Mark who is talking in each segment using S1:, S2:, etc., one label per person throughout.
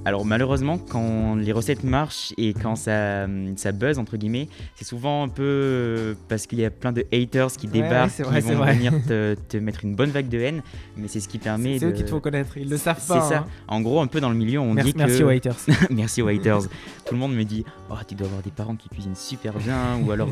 S1: Alors malheureusement, quand les recettes marchent et quand ça buzz, entre guillemets, c'est souvent un peu parce qu'il y a plein de haters qui
S2: Ouais,
S1: débarquent,
S2: c'est
S1: qui
S2: vrai, c'est
S1: vont
S2: vrai.
S1: venir te mettre une bonne vague de haine, mais c'est ce qui permet
S2: C'est eux qui
S1: de...
S2: te font connaître, ils le savent
S1: C'est
S2: pas.
S1: ça.
S2: Hein.
S1: En gros, un peu dans le milieu, on dit
S2: Merci aux
S1: que...
S2: haters.
S1: Merci aux haters. Tout le monde me dit « Oh, tu dois avoir des parents qui cuisinent super bien » ou alors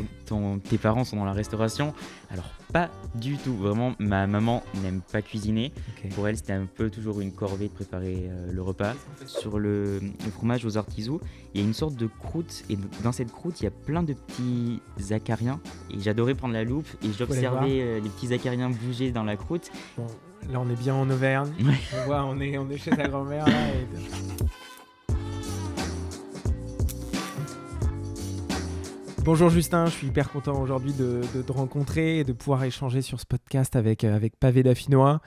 S1: tes parents sont dans la restauration. Alors pas du tout. Vraiment, ma maman n'aime pas cuisiner.
S2: Ok.
S1: Pour elle, c'était un peu toujours une corvée de préparer le repas. Sur le fromage aux artisous, il y a une sorte de croûte et dans cette croûte, il y a plein de petits acariens. Et j'adorais prendre la loupe et j'observais les petits acariens bouger dans la croûte.
S2: Bon, là, on est bien en Auvergne.
S1: Ouais.
S2: On voit, on est chez ta grand-mère. Là, Bonjour Justin, je suis hyper content aujourd'hui de te rencontrer et de pouvoir échanger sur ce podcast avec Pavé Dauphinois.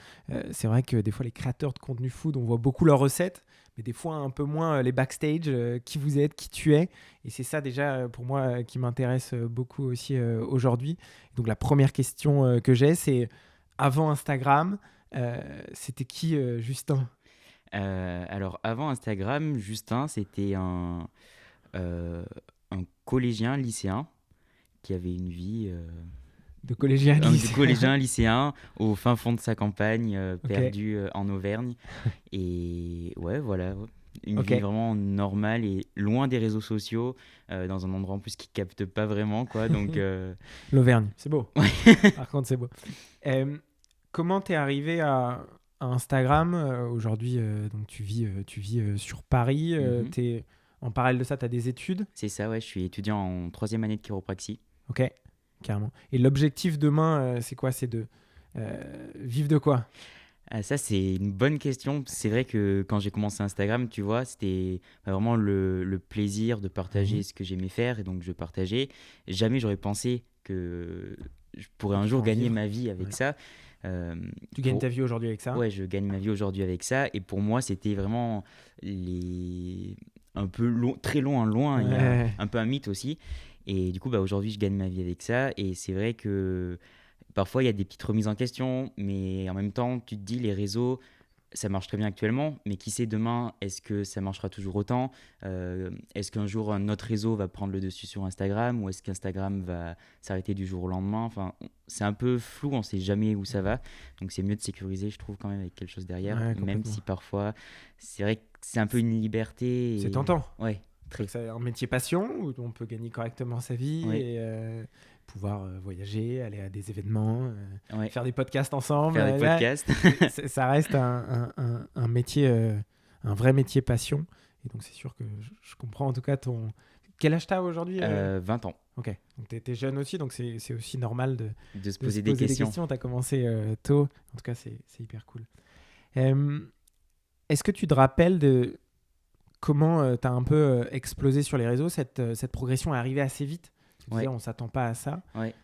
S2: C'est vrai que des fois les créateurs de contenu food, on voit beaucoup leurs recettes, mais des fois un peu moins les backstage, qui vous êtes, qui tu es. Et c'est ça déjà pour moi qui m'intéresse beaucoup aussi aujourd'hui. Donc la première question que j'ai, c'est avant Instagram, c'était qui Justin ?
S1: Alors avant Instagram, Justin, c'était un collégien lycéen qui avait une vie
S2: De collégien à lycée.
S1: de collégien lycéen au fin fond de sa campagne,
S2: Ok.
S1: perdu en Auvergne. Et ouais, voilà, une
S2: Ok.
S1: vie vraiment normale et loin des réseaux sociaux, dans un endroit en plus qui capte pas vraiment, quoi. Donc
S2: L'Auvergne, c'est beau. Par contre, c'est beau. Comment t'es arrivé à Instagram aujourd'hui donc tu vis sur Paris.
S1: Mhm.
S2: En parallèle de ça, tu as des études.
S1: C'est ça, ouais, je suis étudiant en 3e année de chiropraxie.
S2: Ok, carrément. Et l'objectif demain, c'est quoi ? C'est de vivre de quoi ?
S1: Ah, ça, c'est une bonne question. C'est vrai que quand j'ai commencé Instagram, tu vois, c'était vraiment le plaisir de partager ce que j'aimais faire et donc je partageais. Jamais j'aurais pensé que je pourrais un
S2: Tu
S1: jour
S2: peux en
S1: gagner
S2: vivre.
S1: ma vie avec
S2: Ouais.
S1: ça.
S2: Tu gagnes ta vie aujourd'hui avec ça ?
S1: Ouais, je gagne ma vie aujourd'hui avec ça. Et pour moi, c'était vraiment un peu long, très loin, loin. Il y a
S2: Ouais.
S1: un peu un mythe aussi. Et du coup, bah, aujourd'hui, je gagne ma vie avec ça. Et c'est vrai que parfois, il y a des petites remises en question. Mais en même temps, tu te dis, les réseaux, ça marche très bien actuellement. Mais qui sait demain, est-ce que ça marchera toujours autant ? Est-ce qu'un jour, un autre réseau va prendre le dessus sur Instagram ? Ou est-ce qu'Instagram va s'arrêter du jour au lendemain ? Enfin, c'est un peu flou, on ne sait jamais où ça va. Donc c'est mieux de sécuriser, je trouve, quand même, avec quelque chose derrière.
S2: Ouais,
S1: Même
S2: complètement.
S1: si parfois, c'est vrai que c'est un peu une liberté.
S2: C'est tentant.
S1: Ouais, très.
S2: C'est un métier passion où on peut gagner correctement sa vie
S1: Ouais.
S2: et pouvoir voyager, aller à des événements,
S1: Ouais.
S2: faire des podcasts ensemble.
S1: Faire des
S2: Là,
S1: podcasts.
S2: ça reste un métier, un vrai métier passion. Et donc, c'est sûr que je comprends en tout cas ton... Quel âge t'as aujourd'hui
S1: 20 ans.
S2: Ok, donc t'es jeune aussi, donc c'est aussi normal de
S1: De se
S2: se
S1: poser
S2: poser
S1: des questions.
S2: T'as commencé tôt. En tout cas, c'est hyper cool. Est-ce que tu te rappelles de comment t'as un peu explosé sur les réseaux ? Cette progression est arrivée assez vite. Tu disais,
S1: Ouais.
S2: on s'attend pas à ça.
S1: Ouais.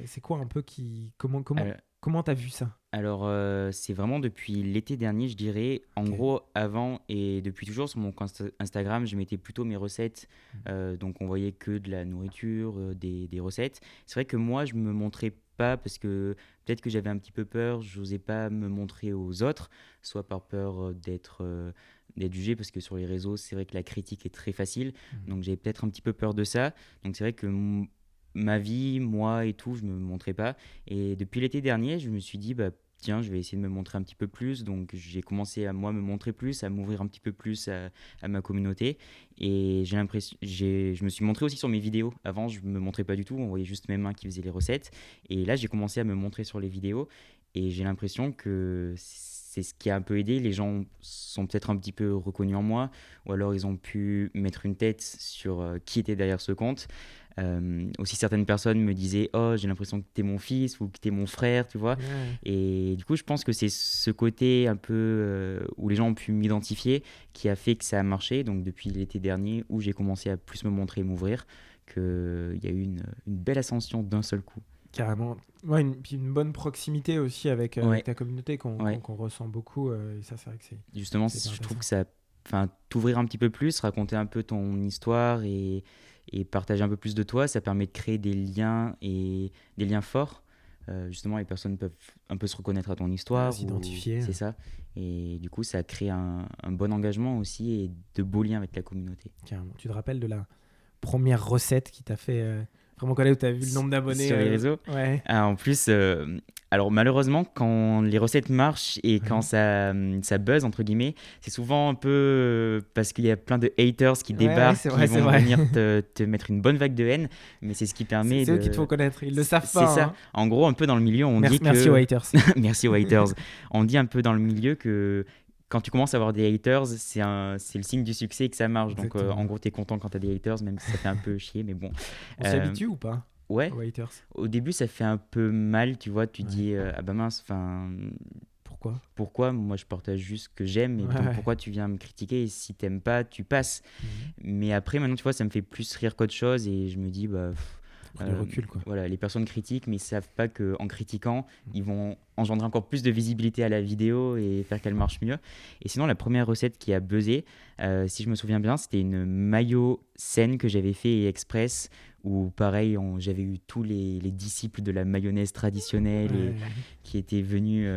S2: C'est quoi un peu qui... Comment
S1: Alors,
S2: comment t'as vu ça ?
S1: Alors, c'est vraiment depuis l'été dernier, je dirais. En
S2: Ok.
S1: gros, avant et depuis toujours, sur mon compte Instagram, je mettais plutôt mes recettes. Donc, on voyait que de la nourriture, des recettes. C'est vrai que moi, je me montrais pas parce que peut-être que j'avais un petit peu peur. Je n'osais pas me montrer aux autres, soit par peur d'être jugé, parce que sur les réseaux, c'est vrai que la critique est très facile. Donc, j'avais peut-être un petit peu peur de ça. Donc, c'est vrai que ma vie, moi et tout, je me montrais pas. Et depuis l'été dernier, je me suis dit, bah, tiens, je vais essayer de me montrer un petit peu plus. Donc, j'ai commencé à moi me montrer plus, à m'ouvrir un petit peu plus à ma communauté. Et je me suis montré aussi sur mes vidéos. Avant, je me montrais pas du tout. On voyait juste mes mains qui faisaient les recettes. Et là, j'ai commencé à me montrer sur les vidéos. Et j'ai l'impression que c'est ce qui a un peu aidé. Les gens sont peut-être un petit peu reconnus en moi. Ou alors, ils ont pu mettre une tête sur qui était derrière ce compte. Aussi, certaines personnes me disaient « Oh, j'ai l'impression que t'es mon fils ou que t'es mon frère, tu vois. » Et du coup, je pense que c'est ce côté un peu où les gens ont pu m'identifier qui a fait que ça a marché. Donc, depuis l'été dernier, où j'ai commencé à plus me montrer et m'ouvrir, qu'il y a eu une belle ascension d'un seul coup.
S2: Carrément. Ouais, puis une bonne proximité aussi avec ta communauté qu'on ressent beaucoup. Et ça, c'est vrai que c'est...
S1: Justement,
S2: c'est
S1: je trouve que ça... Enfin, t'ouvrir un petit peu plus, raconter un peu ton histoire et partager un peu plus de toi, ça permet de créer des liens et des liens forts justement les personnes peuvent un peu se reconnaître à ton histoire.
S2: S'identifier.
S1: C'est ça. Et du coup, ça crée un bon engagement aussi et de beaux liens avec la communauté.
S2: Carrément. Tu te rappelles de la première recette qui t'a fait vraiment connaître, où tu as vu le nombre d'abonnés
S1: sur les réseaux?
S2: Ouais.
S1: En plus, alors malheureusement, quand les recettes marchent et quand ça buzz, entre guillemets, c'est souvent un peu parce qu'il y a plein de haters qui débarquent,
S2: c'est
S1: qui
S2: vrai,
S1: vont venir te mettre une bonne vague de haine, mais c'est ce qui permet
S2: c'est eux qui te font connaître, ils le savent pas.
S1: C'est ça.
S2: Hein.
S1: En gros, un peu dans le milieu, on dit que...
S2: Merci aux haters.
S1: Merci aux haters. On dit un peu dans le milieu que quand tu commences à avoir des haters, c'est le signe du succès et que ça marche. Donc en gros, tu es content quand tu as des haters, même si ça fait un peu chier, mais bon.
S2: On s'y habitue ou pas?
S1: Ouais.
S2: Aux haters.
S1: Au début, ça fait un peu mal, tu vois. Tu dis, ah bah mince, enfin. Pourquoi moi, je partage juste ce que j'aime. Et donc, pourquoi tu viens me critiquer? Et si t'aimes pas, tu passes. Mais après, maintenant, tu vois, ça me fait plus rire qu'autre chose. Et je me dis, bah.
S2: Du recul, quoi.
S1: Voilà, les personnes critiquent, mais ils savent pas qu'en critiquant, ils vont engendrer encore plus de visibilité à la vidéo et faire qu'elle marche mieux. Et sinon, la première recette qui a buzzé, si je me souviens bien, c'était une mayo saine que j'avais fait express, où pareil, j'avais eu tous les disciples de la mayonnaise traditionnelle qui étaient venus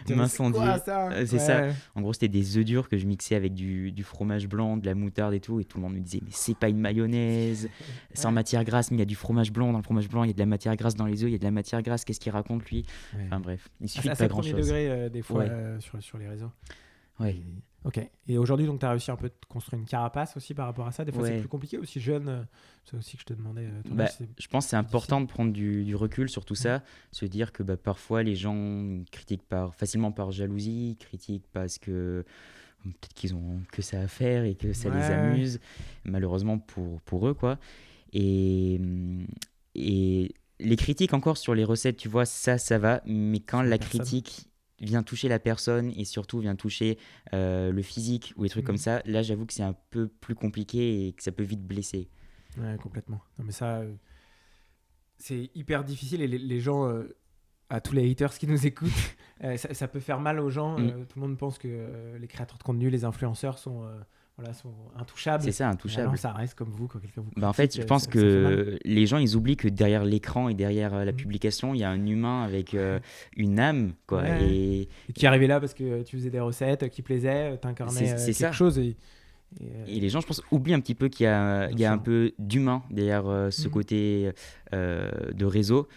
S1: m'incendier.
S2: C'est quoi, ça?
S1: C'est ça. En gros, c'était des œufs durs que je mixais avec du fromage blanc, de la moutarde et tout. Et tout le monde me disait, mais c'est pas une mayonnaise, sans matière grasse, mais il y a du fromage blanc. Dans le fromage blanc, il y a de la matière grasse. Dans les œufs, il y a de la matière grasse. Qu'est-ce qu'il raconte, lui? Enfin bref, il suffit de pas grand-chose.
S2: C'est assez premier degré, des fois, sur les réseaux.
S1: Ouais.
S2: Ok. Et aujourd'hui, donc, tu as réussi un peu de construire une carapace aussi par rapport à ça. Des fois, c'est plus compliqué, aussi jeune. C'est aussi que je te demandais.
S1: Je pense que c'est important de prendre du recul sur tout ça. Se dire que parfois, les gens critiquent facilement par jalousie, critiquent parce que peut-être qu'ils ont que ça à faire et que ça les amuse, malheureusement pour eux, quoi. Et les critiques encore sur les recettes, tu vois, ça va. Mais quand la critique vient toucher la personne et surtout vient toucher le physique ou des trucs comme ça, là j'avoue que c'est un peu plus compliqué et que ça peut vite blesser.
S2: Ouais, complètement. Non mais ça, c'est hyper difficile et les gens, à tous les haters qui nous écoutent, ça peut faire mal aux gens. Tout le monde pense que les créateurs de contenu, les influenceurs sont intouchables.
S1: C'est ça, intouchables.
S2: Alors, ça reste comme vous quand quelqu'un vous critique.
S1: En fait, je pense que les gens, ils oublient que derrière l'écran et derrière la publication, il y a un humain avec une âme, quoi.
S2: Ouais. Et qui arrivait là parce que tu faisais des recettes qui plaisaient, t'incarnais quelque chose. Et
S1: les gens, je pense, oublient un petit peu qu'il y a un peu d'humain derrière ce côté de réseau.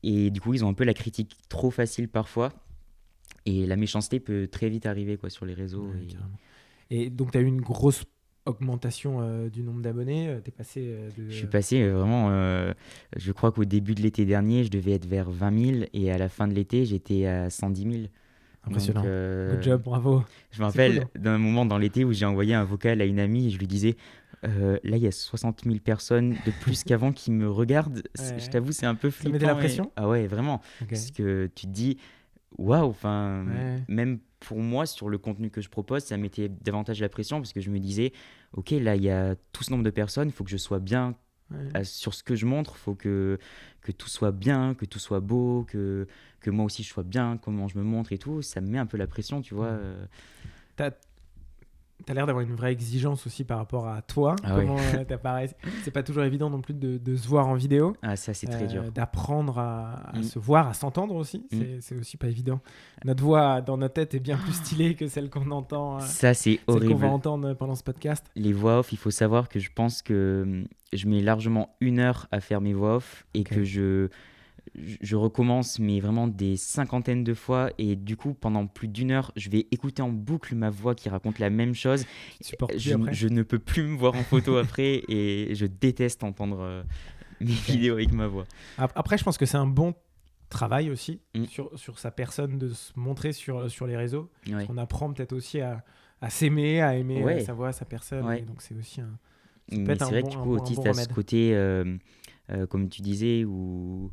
S1: Et du coup, ils ont un peu la critique trop facile parfois. Et la méchanceté peut très vite arriver, quoi, sur les réseaux.
S2: Et donc, tu as eu une grosse augmentation du nombre d'abonnés. T'es passé
S1: Je suis passé vraiment... je crois qu'au début de l'été dernier, je devais être vers 20 000. Et à la fin de l'été, j'étais à 110 000.
S2: Impressionnant. Good job, bravo.
S1: Je me rappelle d'un moment dans l'été où j'ai envoyé un vocal à une amie et je lui disais... là, il y a 60 000 personnes de plus qu'avant qui me regardent. Je t'avoue, c'est un peu flippant.
S2: Ça mettait la pression ?
S1: Ah ouais, vraiment. Parce que tu te dis... Waouh, enfin, même pour moi, sur le contenu que je propose, ça mettait davantage la pression parce que je me disais, ok, là, il y a tout ce nombre de personnes, il faut que je sois bien sur ce que je montre, il faut que tout soit bien, que tout soit beau, que moi aussi je sois bien, comment je me montre et tout. Ça me met un peu la pression, tu vois.
S2: T'as l'air d'avoir une vraie exigence aussi par rapport à toi. Comment t'apparais. C'est pas toujours évident non plus de se voir en vidéo.
S1: Ah, ça, c'est très dur.
S2: D'apprendre à se voir, à s'entendre aussi. C'est aussi pas évident. Notre voix dans notre tête est bien plus stylée que celle qu'on entend.
S1: Ça, c'est horrible.
S2: Celle qu'on va entendre pendant ce podcast.
S1: Les voix off, il faut savoir que je pense que je mets largement 1 heure à faire mes voix off et que je recommence, mais vraiment des cinquantaines de fois. Et du coup, pendant plus d'1 heure, je vais écouter en boucle ma voix qui raconte la même chose. Je ne peux plus me voir en photo après et je déteste entendre mes vidéos avec ma voix.
S2: Après, je pense que c'est un bon travail aussi sur sa personne de se montrer sur les réseaux. Parce qu'on apprend peut-être aussi à s'aimer, à aimer sa voix, sa personne. Et donc, c'est aussi un...
S1: Mais c'est vrai que du coup, autiste a ce côté, comme tu disais, où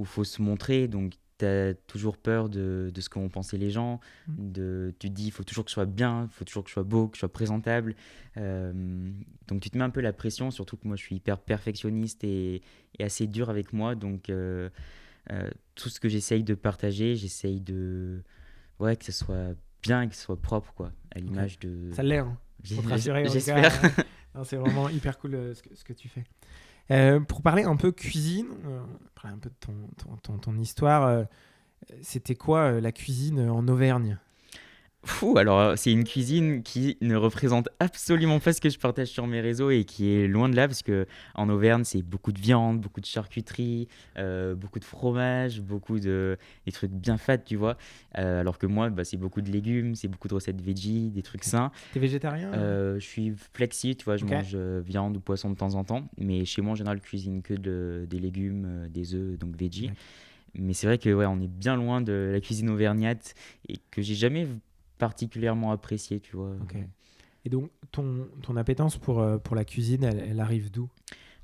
S1: faut se montrer, donc tu as toujours peur de ce qu'ont pensé les gens, tu te dis il faut toujours que je sois bien, il faut toujours que je sois beau, que je sois présentable, donc tu te mets un peu la pression, surtout que moi je suis hyper perfectionniste et assez dur avec moi, donc tout ce que j'essaye de partager, j'essaye de que ça soit bien et que ce soit propre, quoi, à l'image de...
S2: Ça l'est, hein. Pour te rassurer,
S1: j'espère.
S2: C'est vraiment hyper cool ce que tu fais. Pour parler un peu cuisine, parler un peu de ton histoire, c'était quoi la cuisine en Auvergne?
S1: Fou, alors c'est une cuisine qui ne représente absolument pas ce que je partage sur mes réseaux et qui est loin de là parce que en Auvergne c'est beaucoup de viande, beaucoup de charcuterie, beaucoup de fromage, des trucs bien fat, tu vois. Alors que moi c'est beaucoup de légumes, c'est beaucoup de recettes veggie, des trucs sains.
S2: T'es végétarien?
S1: Je suis flexi, tu vois, je
S2: Ok.
S1: mange viande ou poisson de temps en temps, mais chez moi en général je cuisine que des légumes, des œufs, donc veggie.
S2: D'accord.
S1: Mais c'est vrai que ouais, on est bien loin de la cuisine auvergnate et que j'ai jamais particulièrement apprécié, tu vois.
S2: Ok. Et donc, ton appétence pour la cuisine, elle arrive d'où?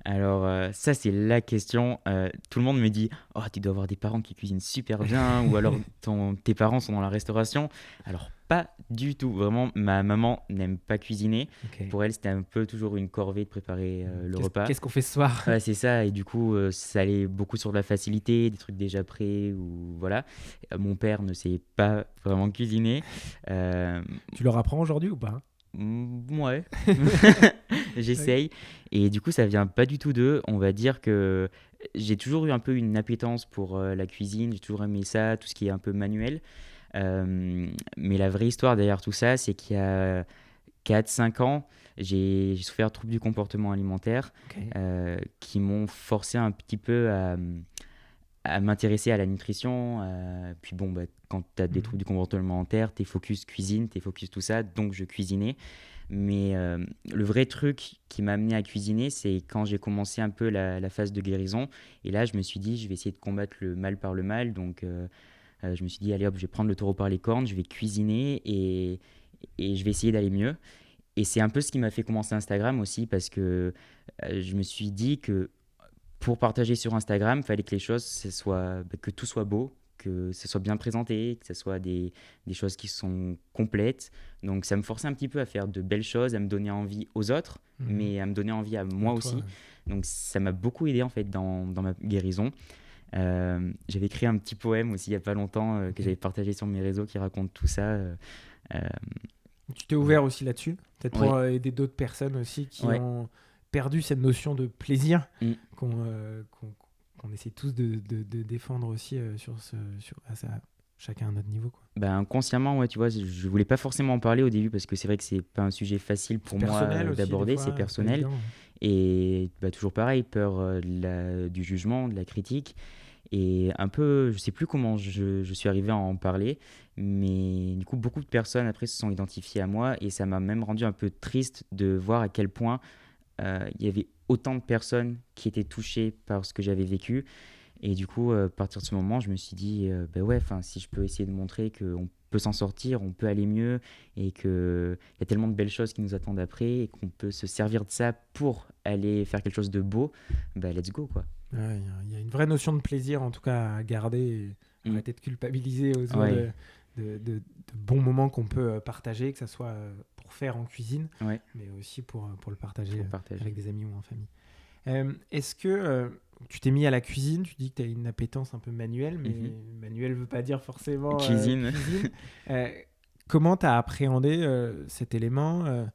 S1: Alors ça c'est la question. Tout le monde me dit oh tu dois avoir des parents qui cuisinent super bien ou alors tes parents sont dans la restauration. Alors pas du tout. Vraiment ma maman n'aime pas cuisiner.
S2: Ok.
S1: Pour elle c'était un peu toujours une corvée de préparer le repas.
S2: Qu'est-ce qu'on fait ce soir?
S1: Ouais, c'est ça, et du coup, ça allait beaucoup sur de la facilité, des trucs déjà prêts, ou voilà. Mon père ne sait pas vraiment cuisiner. Euh,
S2: Tu leur apprends aujourd'hui ou pas?
S1: ouais, j'essaye. Et du coup, ça vient pas du tout d'eux. On va dire que j'ai toujours eu un peu une appétence pour la cuisine, j'ai toujours aimé ça, tout ce qui est un peu manuel. Mais la vraie histoire derrière tout ça, c'est qu'il y a 4 5 ans, j'ai souffert de troubles du comportement alimentaire
S2: Ok.
S1: qui m'ont forcé un petit peu à m'intéresser à la nutrition. Puis bon, quand tu as des troubles du comportement alimentaire, t'es focus cuisine, t'es focus tout ça, donc je cuisinais. Mais le vrai truc qui m'a amené à cuisiner, c'est quand j'ai commencé un peu la phase de guérison. Et là, je me suis dit, je vais essayer de combattre le mal par le mal. Donc je me suis dit, allez hop, je vais prendre le taureau par les cornes, je vais cuisiner et je vais essayer d'aller mieux. Et c'est un peu ce qui m'a fait commencer Instagram aussi parce que je me suis dit que pour partager sur Instagram, il fallait que les choses, que tout soit beau, que ce soit bien présenté, que ce soit des choses qui sont complètes. Donc ça me forçait un petit peu à faire de belles choses, à me donner envie aux autres, mais à me donner envie à moi
S2: À toi,
S1: aussi.
S2: ouais.
S1: Donc ça m'a beaucoup aidé en fait dans ma guérison. J'avais écrit un petit poème aussi il n'y a pas longtemps que j'avais partagé sur mes réseaux qui raconte tout ça. Euh,
S2: Tu t'es ouvert aussi là-dessus, peut-être pour
S1: ouais,
S2: aider d'autres personnes aussi qui
S1: ouais.
S2: ont perdu cette notion de plaisir
S1: Mm.
S2: qu'on essaie tous de défendre aussi chacun à notre niveau, quoi.
S1: Ben, inconsciemment, ouais, tu vois, je voulais pas forcément en parler au début parce que c'est vrai que c'est pas un sujet facile
S2: C'est
S1: pour moi
S2: personnel aussi, des
S1: d'aborder,
S2: fois,
S1: c'est
S2: c'est pas
S1: personnel.
S2: évident.
S1: Et bah, toujours pareil, peur du jugement, de la critique. Et un peu, je sais plus comment je suis arrivé à en parler, mais du coup, beaucoup de personnes après se sont identifiées à moi et ça m'a même rendu un peu triste de voir à quel point il y avait autant de personnes qui étaient touchées par ce que j'avais vécu. Et du coup, à partir de ce moment, je me suis dit, bah ouais, si je peux essayer de montrer qu'on peut s'en sortir, on peut aller mieux, et qu'il y a tellement de belles choses qui nous attendent après, et qu'on peut se servir de ça pour aller faire quelque chose de beau, bah let's go, quoi.
S2: Ouais, il y a une vraie notion de plaisir, en tout cas, à garder et
S1: Mm.
S2: arrêter de culpabiliser autour
S1: Ouais,
S2: de bons moments qu'on peut partager, que ce soit pour faire en cuisine,
S1: ouais,
S2: mais aussi pour le partager
S1: pour partager.
S2: avec des amis ou en famille. Est-ce que tu t'es mis à la cuisine? Tu dis que tu as une appétence un peu manuelle, mais manuel ne veut pas dire forcément
S1: Cuisine.
S2: cuisine. Euh, Comment tu as appréhendé cet élément?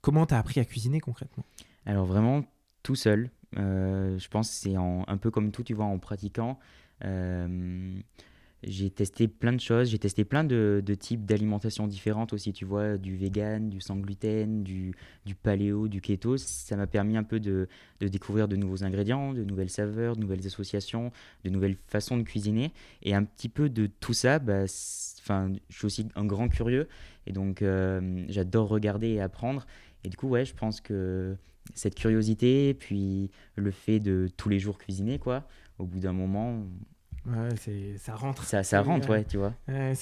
S2: Comment tu as appris à cuisiner concrètement?
S1: Alors vraiment, tout seul. Je pense que c'est un peu comme tout, tu vois, en pratiquant. Euh, J'ai testé plein de choses, j'ai testé plein de types d'alimentations différentes aussi, tu vois, du vegan, du sans gluten, du paléo, du keto. Ça m'a permis un peu de découvrir de nouveaux ingrédients, de nouvelles saveurs, de nouvelles associations, de nouvelles façons de cuisiner. Et un petit peu de tout ça, je suis aussi un grand curieux et donc j'adore regarder et apprendre. Et du coup, ouais, je pense que cette curiosité, puis le fait de tous les jours cuisiner, quoi, au bout d'un moment,
S2: Ouais, ça rentre.
S1: ça rentre, ouais, tu vois.
S2: Ouais,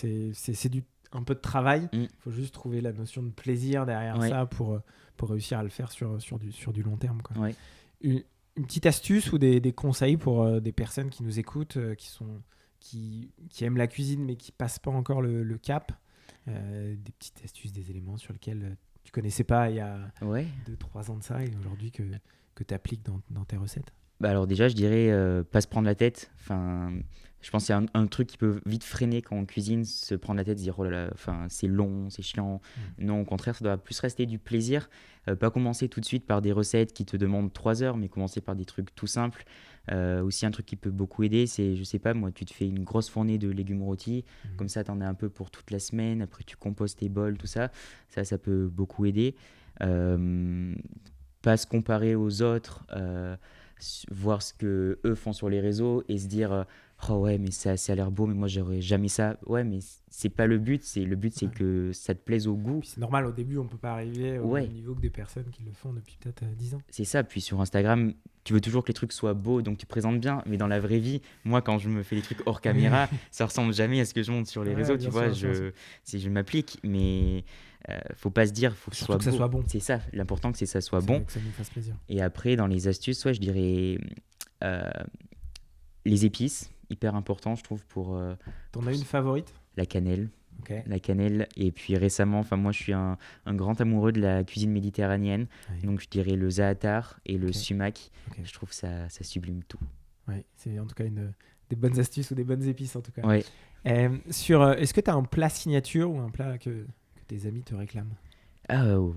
S2: un peu de travail.
S1: Mm.
S2: Il faut juste trouver la notion de plaisir derrière
S1: Ouais,
S2: ça pour réussir à le faire sur du long terme, quoi.
S1: ouais.
S2: Une, une petite astuce ou des conseils pour des personnes qui nous écoutent, qui aiment la cuisine mais qui passent pas encore le cap. Des petites astuces, des éléments sur lesquels tu connaissais pas il y a
S1: Ouais.
S2: 2-3 ans de ça et aujourd'hui que tu appliques dans tes recettes.
S1: Bah alors déjà, je dirais pas se prendre la tête. Enfin, je pense qu'il y a un truc qui peut vite freiner quand on cuisine, se prendre la tête, se dire oh là là, enfin, c'est long, c'est chiant. Non, au contraire, ça doit plus rester du plaisir. Pas commencer tout de suite par des recettes qui te demandent 3 heures, mais commencer par des trucs tout simples. Aussi, un truc qui peut beaucoup aider, c'est, je sais pas, moi, tu te fais une grosse fournée de légumes rôtis, comme ça, t'en as un peu pour toute la semaine. Après, tu composes tes bols, tout ça. Ça peut beaucoup aider. Euh, Pas se comparer aux autres. Voir ce que eux font sur les réseaux et se dire oh ouais mais ça a l'air beau mais moi j'aurais jamais ça. Ouais mais c'est pas le but, c'est
S2: Ouais.
S1: que ça te plaise au goût.
S2: Puis c'est normal, au début, on peut pas arriver au
S1: Ouais,
S2: même niveau que des personnes qui le font depuis peut-être 10 ans.
S1: c'est ça. Puis sur Instagram tu veux toujours que les trucs soient beaux donc tu présentes bien, mais dans la vraie vie moi quand je me fais les trucs hors caméra ça ressemble jamais à ce que je monte sur les
S2: Ouais,
S1: réseaux,
S2: bien
S1: tu vois.
S2: sûr, bien sûr.
S1: Je m'applique, mais faut pas se dire faut que ce
S2: Surtout
S1: soit
S2: que ça
S1: beau.
S2: soit bon.
S1: C'est ça l'important, que ça soit
S2: C'est
S1: bon.
S2: vrai que ça nous fasse plaisir.
S1: Et après dans les astuces, ouais, je dirais euh, les épices, hyper important, je trouve,
S2: T'en
S1: pour
S2: as une favorite?
S1: la cannelle.
S2: Ok.
S1: La cannelle. Et puis récemment, enfin moi je suis un grand amoureux de la cuisine méditerranéenne.
S2: Ouais.
S1: Donc je dirais le za'atar et le
S2: Ok.
S1: sumac.
S2: Ok.
S1: Je trouve ça sublime tout.
S2: Ouais, c'est en tout cas des bonnes astuces ou des bonnes épices en tout cas.
S1: Ouais.
S2: Est-ce que tu as un plat signature ou un plat que tes amis te réclament?
S1: Oh.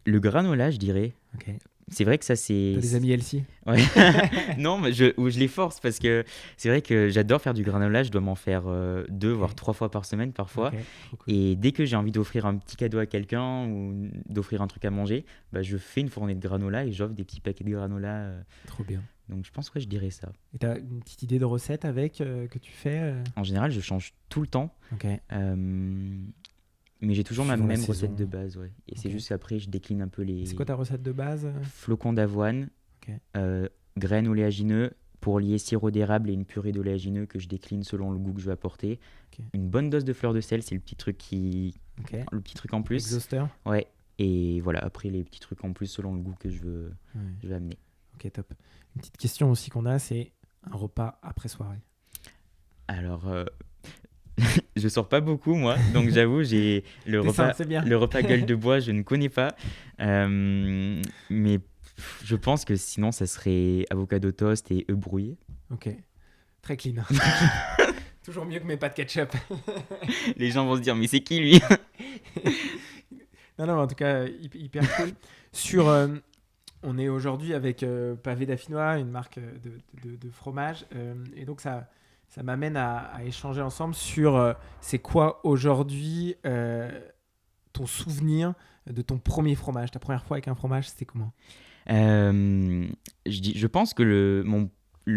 S1: Le granola, je dirais.
S2: Ok.
S1: C'est vrai que ça c'est...
S2: T'as des amis Elsie?
S1: Ouais. Non, mais je les force parce que c'est vrai que j'adore faire du granola. Je dois m'en faire 2 voire
S2: Ok.
S1: 3 fois par semaine parfois.
S2: Ok, trop cool.
S1: Et dès que j'ai envie d'offrir un petit cadeau à quelqu'un ou d'offrir un truc à manger, bah, je fais une fournée de granola et j'offre des petits paquets de granola.
S2: Trop bien.
S1: Donc je pense que je dirais ça.
S2: Et t'as une petite idée de recette avec que tu fais
S1: En général, je change tout le temps,
S2: Ok.
S1: mais j'ai toujours ma
S2: Suivant la
S1: même recette
S2: saison.
S1: de base. Ouais. Et c'est
S2: Ok.
S1: juste qu'après, je décline un peu les
S2: C'est quoi ta recette de base?
S1: flocons d'avoine,
S2: Ok.
S1: graines oléagineux pour lier sirop d'érable et une purée d'oléagineux que je décline selon le goût que je veux apporter.
S2: Ok.
S1: Une bonne dose de fleur de sel, c'est
S2: Ok.
S1: le petit truc en plus.
S2: Exhausteur?
S1: Ouais. Et voilà, après les petits trucs en plus selon le goût que
S2: Ouais.
S1: je veux amener.
S2: Ok, top. Une petite question aussi qu'on a, c'est un repas après soirée.
S1: Alors, je sors pas beaucoup, moi, donc j'avoue, j'ai
S2: T'es simple, c'est bien.
S1: le repas gueule de bois, je ne connais pas. Mais je pense que sinon, ça serait avocado toast et œufs brouillés.
S2: Ok. Très clean. Toujours mieux que mes pâtes ketchup.
S1: Les gens vont se dire, mais c'est qui lui?
S2: Non, non, mais en tout cas, hyper cool. On est aujourd'hui avec Pavé d'Affinois, une marque de fromage. Et donc, ça m'amène à échanger ensemble sur c'est quoi aujourd'hui ton souvenir de ton premier fromage. Ta première fois avec un fromage, c'était comment?
S1: Je pense que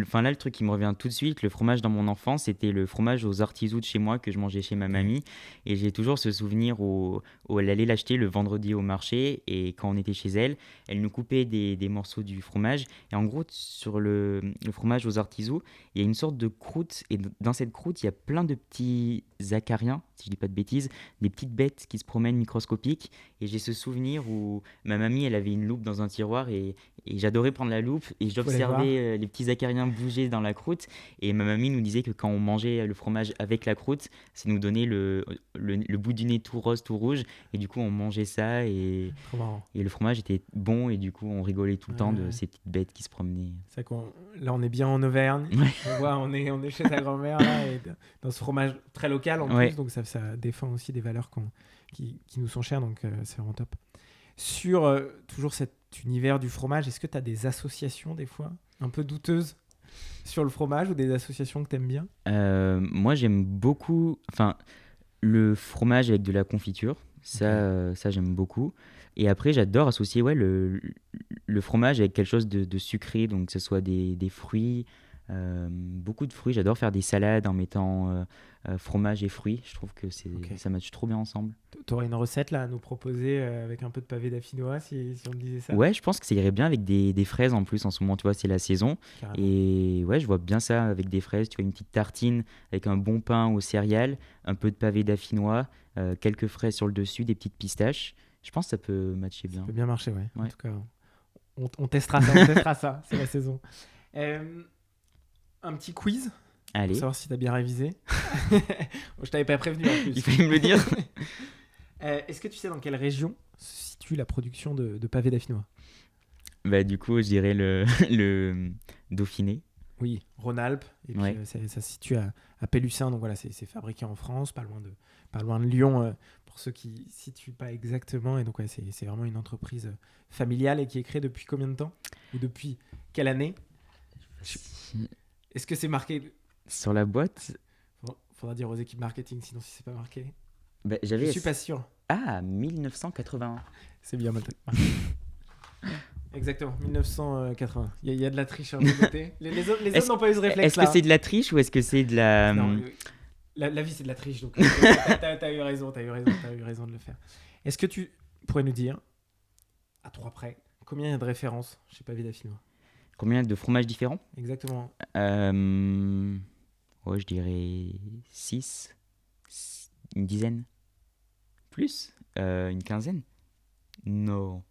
S1: enfin là, le truc qui me revient tout de suite, le fromage dans mon enfance, c'était le fromage aux artisous de chez moi que je mangeais chez ma mamie. Et j'ai toujours ce souvenir où elle allait l'acheter le vendredi au marché. Et quand on était chez elle, elle nous coupait des morceaux du fromage. Et en gros, sur le fromage aux artisous, il y a une sorte de croûte. Et dans cette croûte, il y a plein de petits acariens, si je dis pas de bêtises, des petites bêtes qui se promènent microscopiques. Et j'ai ce souvenir où ma mamie, elle avait une loupe dans un tiroir et j'adorais prendre la loupe et j'observais les petits acariens bouger dans la croûte. Et ma mamie nous disait que quand on mangeait le fromage avec la croûte, ça nous donnait le bout du nez tout rose, tout rouge. Et du coup, on mangeait ça et
S2: Trop marrant.
S1: le fromage était bon. Et du coup, on rigolait tout le temps de ces petites bêtes qui se promenaient.
S2: C'est vrai là, on est bien en Auvergne.
S1: Ouais.
S2: On voit, on est chez ta grand-mère là, et dans ce fromage très local en
S1: Ouais.
S2: plus. Donc, ça défend aussi des valeurs qui nous sont chères. Donc, c'est vraiment top. Sur toujours cet univers du fromage, est-ce que tu as des associations des fois un peu douteuses sur le fromage ou des associations que tu aimes bien?
S1: Moi, j'aime beaucoup le fromage avec de la confiture. Ça, j'aime beaucoup. Et après, j'adore associer le fromage avec quelque chose de sucré, donc que ce soit des fruits, beaucoup de fruits. J'adore faire des salades en mettant fromage et fruits. Je trouve que ça matche trop bien ensemble.
S2: Tu aurais une recette là à nous proposer avec un peu de pavé d'affinois si on te disait ça?
S1: Ouais, je pense que ça irait bien avec des fraises en plus. En ce moment, tu vois, c'est la saison.
S2: Carrément.
S1: Et ouais, je vois bien ça avec des fraises. Tu vois, une petite tartine avec un bon pain aux céréales, un peu de pavé d'affinois, quelques fraises sur le dessus, des petites pistaches. Je pense que ça peut matcher bien.
S2: Ça peut bien marcher, ouais. En
S1: Ouais.
S2: tout cas, on testera ça, on testera ça. C'est la saison. Un petit quiz pour
S1: Allez,
S2: savoir si tu as bien révisé. Je t'avais pas prévenu en plus.
S1: il fallait me le dire.
S2: Est-ce que tu sais dans quelle région se situe la production de pavé d'affinois?
S1: Bah, du coup, je dirais le Dauphiné.
S2: Oui, Rhône-Alpes. Et puis,
S1: Ouais.
S2: ça se situe à Pélussin. Donc voilà, c'est fabriqué en France, pas loin de Lyon, pour ceux qui ne situent pas exactement. Et donc, ouais, c'est vraiment une entreprise familiale et qui est créée depuis combien de temps? Ou depuis quelle année? Est-ce que c'est marqué?
S1: Sur la boîte,
S2: Faudra dire aux équipes marketing, sinon si c'est pas marqué.
S1: bah,
S2: Je
S1: j'avais...
S2: suis pas sûr.
S1: Ah, 1981.
S2: C'est bien marqué. Exactement, 1980. Il y a de la triche de côté. Les autres n'ont pas eu ce
S1: Est-ce
S2: réflexe-là.
S1: que c'est de la triche ou est-ce que c'est de la...
S2: Non, la vie, c'est de la triche. Donc, t'as eu raison de le faire. Est-ce que tu pourrais nous dire, à 3 près, combien il y a de références chez Pavé d'Affinois?
S1: Combien de fromages différents?
S2: Exactement.
S1: Ouais, je dirais 6. Une dizaine. Plus? Une quinzaine? Non.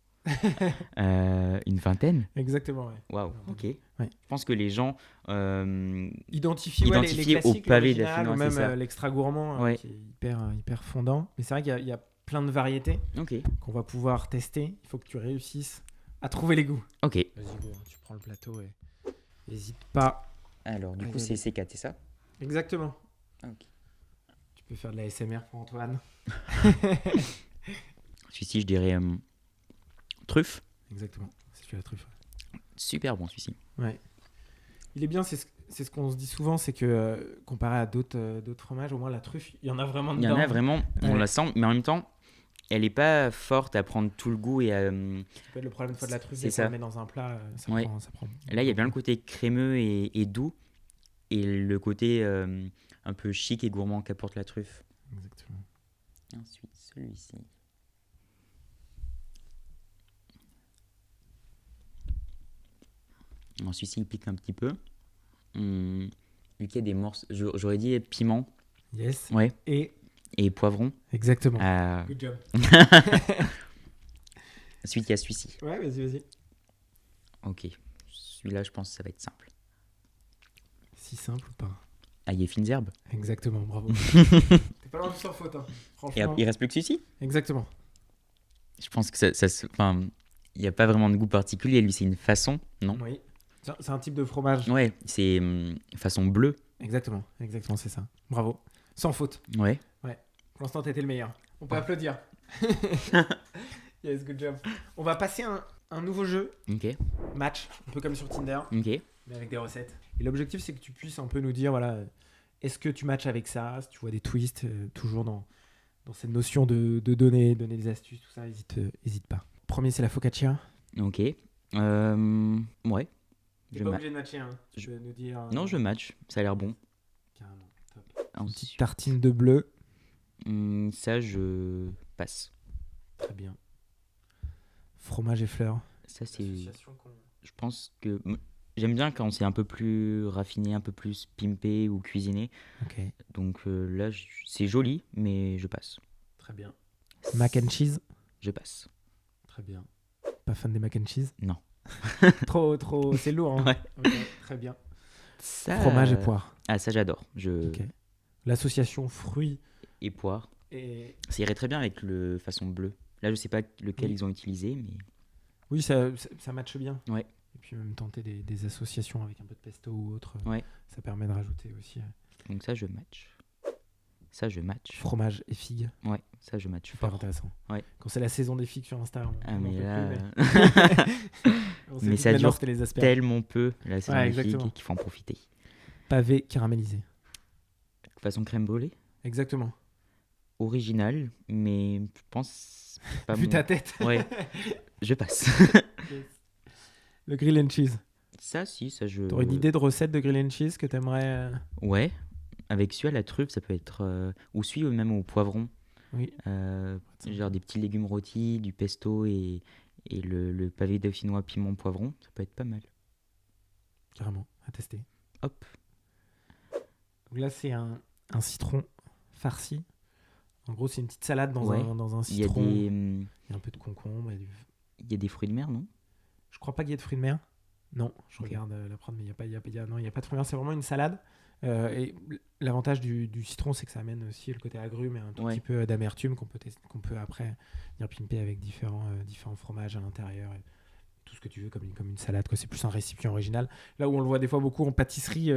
S1: Une vingtaine?
S2: Exactement, ouais.
S1: Waouh, ok.
S2: Ouais.
S1: Je pense que les gens
S2: Identifier les
S1: Identifier au
S2: classiques,
S1: pavé
S2: l'original,
S1: d'Affinois,
S2: ou
S1: c'est
S2: même
S1: ça.
S2: l'extra gourmand,
S1: Ouais.
S2: qui est hyper fondant. Mais c'est vrai qu'il y a plein de variétés
S1: Ok.
S2: qu'on va pouvoir tester. Il faut que tu réussisses à trouver les goûts.
S1: Ok.
S2: Vas-y, go, tu prends le plateau et n'hésite pas.
S1: Alors, du coup,
S2: Vas-y.
S1: c'est C4, c'est ça?
S2: Exactement.
S1: Ok.
S2: Tu peux faire de la ASMR pour Antoine.
S1: Celui-ci, je dirais truffe.
S2: Exactement. C'est la truffe.
S1: Super bon, celui-ci.
S2: Ouais. Il est bien, c'est ce qu'on se dit souvent, c'est que comparé à d'autres fromages, au moins la truffe, il y en a vraiment
S1: Il y
S2: dedans.
S1: en a vraiment, on
S2: Ouais.
S1: la sent, mais en même temps, elle est pas forte à prendre tout le goût. Et
S2: Ça peut être le problème des fois de la truffe,
S1: C'est
S2: des fois,
S1: ça.
S2: on le met dans un plat, ça
S1: Ouais.
S2: prend.
S1: là, il y a bien le côté crémeux et doux, et le côté un peu chic et gourmand qu'apporte la truffe.
S2: Exactement.
S1: Ensuite, celui-ci. Celui-ci, il pique un petit peu. Vu qu'il y a des morceaux, j'aurais dit piment,
S2: Yes.
S1: ouais,
S2: Et
S1: et poivron.
S2: exactement.
S1: Ah.
S2: Good job.
S1: Ensuite, il y a celui-ci.
S2: Ouais, vas-y.
S1: Ok. Celui-là, je pense que ça va être simple.
S2: Si simple ou pas?
S1: Ail et fines herbes.
S2: Exactement, bravo. T'es pas loin du sans faute, hein.
S1: Et
S2: Franchement.
S1: il reste plus que celui-ci.
S2: Exactement.
S1: Je pense que enfin, il n'y a pas vraiment de goût particulier. Lui, c'est une façon, non?
S2: Oui. C'est un type de fromage.
S1: Ouais, c'est façon bleue.
S2: Exactement, c'est ça. Bravo. Sans faute.
S1: Ouais.
S2: Pour l'instant, t'étais le meilleur. On peut applaudir. Yes, good job. On va passer un nouveau jeu,
S1: Ok.
S2: match, un peu comme sur Tinder,
S1: Ok.
S2: mais avec des recettes. Et l'objectif, c'est que tu puisses un peu nous dire, voilà, est-ce que tu matches avec ça? Si tu vois des twists, toujours dans cette notion de donner des astuces, tout ça, hésite pas. Premier, c'est la focaccia.
S1: Ok. Ouais.
S2: T'es
S1: Je
S2: pas
S1: ma-
S2: obligé de matcher, hein. Tu peux nous dire...
S1: Non, je match. Ça a l'air bon.
S2: Carrément, top. Une
S1: Ensuite,
S2: petite tartine de bleu.
S1: ça, je passe.
S2: Très bien. Fromage et fleurs.
S1: Ça, c'est. Je pense que j'aime bien quand c'est un peu plus raffiné, un peu plus pimpé ou cuisiné.
S2: Ok,
S1: Donc là, c'est joli, mais je passe.
S2: très bien. Mac and cheese.
S1: Je passe.
S2: Très bien. Pas fan des mac and cheese?
S1: Non.
S2: Trop, c'est lourd. Hein.
S1: Ouais.
S2: Ok, très bien.
S1: Ça,
S2: Fromage et poire.
S1: Ah, ça, j'adore.
S2: Ok. L'association fruits
S1: Et poire.
S2: et...
S1: Ça irait très bien avec le façon bleu. Là, je sais pas lequel
S2: Oui.
S1: ils ont utilisé, mais
S2: Oui, ça matche bien.
S1: Ouais.
S2: Et puis même tenter des associations avec un peu de pesto ou autre.
S1: Ouais.
S2: Ça permet de rajouter aussi
S1: donc ça, je match. Ça, je match.
S2: fromage et figues.
S1: Ouais, ça, je match
S2: Super
S1: fort.
S2: intéressant.
S1: Ouais.
S2: Quand c'est la saison des figues sur Insta,
S1: Ah,
S2: on en
S1: mais
S2: peut
S1: là,
S2: plus, on s'est
S1: mais
S2: dit
S1: ça
S2: que maintenant,
S1: dure
S2: c'était les asperges.
S1: tellement peu, là, c'est
S2: Ouais,
S1: dans les
S2: exactement.
S1: figues qu'il faut en profiter.
S2: Pavé caramélisé.
S1: Façon crème brûlée,
S2: Exactement.
S1: original, mais je pense pas
S2: Vu
S1: mon-
S2: ta tête.
S1: Ouais, je passe.
S2: Le grill and cheese.
S1: Ça, si, ça, je.
S2: T'aurais une idée de recette de grill and cheese que t'aimerais
S1: Ouais, avec celui à la truffe, ça peut être. Ou celui même au poivron.
S2: Oui.
S1: Genre des petits légumes rôtis, du pesto et le pavé dauphinois piment poivron, ça peut être pas mal.
S2: Carrément, à tester.
S1: Hop.
S2: Donc là, c'est un citron farci. En gros, c'est une petite salade dans,
S1: Ouais.
S2: dans un
S1: Il y a
S2: citron.
S1: des,
S2: Il y a un peu de concombre.
S1: il y a des fruits de mer, non?
S2: Je crois pas qu'il y ait de fruits de mer. Non, je
S1: Ok.
S2: regarde la prod, mais il n'y a pas de fruits de mer. C'est vraiment une salade. Et l'avantage du citron, c'est que ça amène aussi le côté agrume et un tout
S1: Ouais.
S2: petit peu d'amertume qu'on peut après venir pimper avec différents fromages à l'intérieur. Et tout ce que tu veux, comme une salade, quoi. C'est plus un récipient original. Là où on le voit des fois beaucoup en pâtisserie,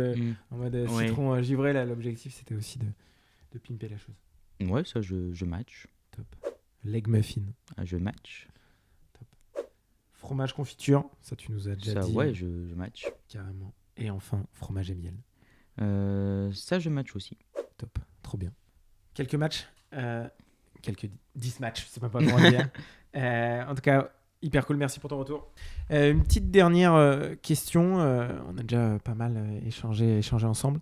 S2: en mode citron givré, là, l'objectif, c'était aussi de pimper la chose.
S1: Ouais, ça, je match.
S2: Top. Leg muffin.
S1: Je match.
S2: Top. Fromage confiture, ça, tu nous as déjà dit.
S1: Ouais, je match.
S2: Carrément. Et enfin, fromage et miel.
S1: Ça, je match aussi.
S2: Top, trop bien. Quelques matchs, quelques 10 matchs, c'est pas comment dire. En tout cas, hyper cool, merci pour ton retour. Une petite dernière question, on a déjà pas mal échangé ensemble.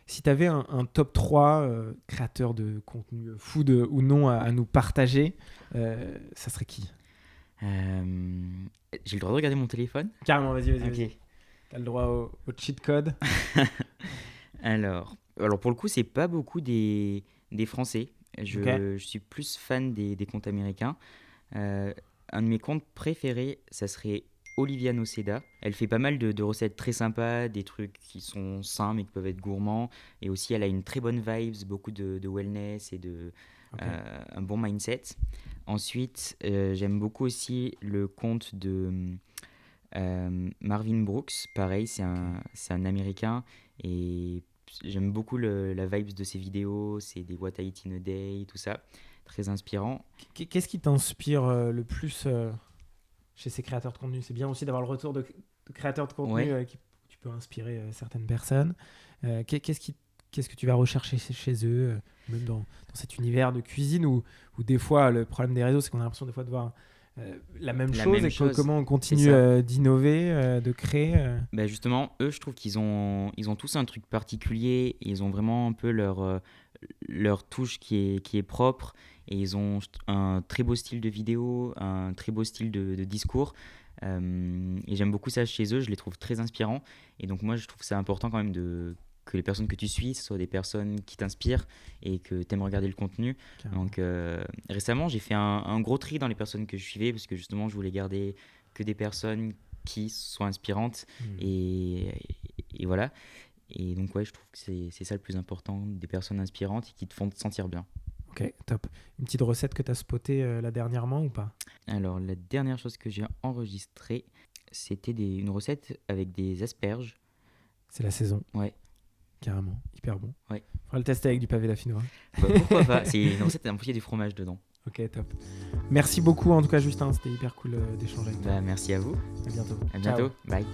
S2: Si tu avais un top 3 créateurs de contenu food ou non à nous partager, ça serait qui ?
S1: J'ai le droit de regarder mon téléphone ?
S2: Carrément, vas-y.
S1: Ok.
S2: T'as le droit au cheat code.
S1: Alors, pour le coup, c'est pas beaucoup des Français. Je suis plus fan des comptes américains. Un de mes comptes préférés, ça serait Olivia Noceda. Elle fait pas mal de recettes très sympas, des trucs qui sont sains mais qui peuvent être gourmands. Et aussi, elle a une très bonne vibes, beaucoup de wellness et un bon mindset. Ensuite, j'aime beaucoup aussi le compte de Marvin Brooks. Pareil, c'est un Américain et j'aime beaucoup la vibes de ses vidéos. C'est des What I Eat in a Day, tout ça. Très inspirant.
S2: Qu'est-ce qui t'inspire le plus chez ces créateurs de contenu ? C'est bien aussi d'avoir le retour de créateurs de contenu qui tu peux inspirer certaines personnes. Qu'est-ce que tu vas rechercher chez eux, même dans cet univers de cuisine où des fois, le problème des réseaux, c'est qu'on a l'impression des fois de voir la même chose. Comment on continue d'innover, de créer
S1: Justement, eux, je trouve qu'ils ont tous un truc particulier. Ils ont vraiment un peu leur touche qui est propre. Et ils ont un très beau style de vidéo, un très beau style de discours. Et j'aime beaucoup ça chez eux, je les trouve très inspirants. Et donc moi, je trouve que c'est important quand même que les personnes que tu suis, ce soient des personnes qui t'inspirent et que tu aimes regarder le contenu. Carrément. Donc récemment, j'ai fait un gros tri dans les personnes que je suivais parce que justement, je voulais garder que des personnes qui sont inspirantes. Et voilà. Et donc ouais, je trouve que c'est ça le plus important, des personnes inspirantes et qui te font te sentir bien.
S2: Ok, top. Une petite recette que tu as spotée là dernièrement ou pas ?
S1: Alors, la dernière chose que j'ai enregistrée, c'était une recette avec des asperges.
S2: C'est la saison.
S1: Ouais.
S2: Carrément, hyper bon.
S1: Ouais.
S2: On va le tester avec du pavé d'affinois.
S1: Pourquoi pas ? C'est une recette avec du fromage dedans.
S2: Ok, top. Merci beaucoup en tout cas, Justin. C'était hyper cool d'échanger avec toi.
S1: Merci à vous.
S2: À bientôt.
S1: À bientôt.
S2: Ciao.
S1: Bye.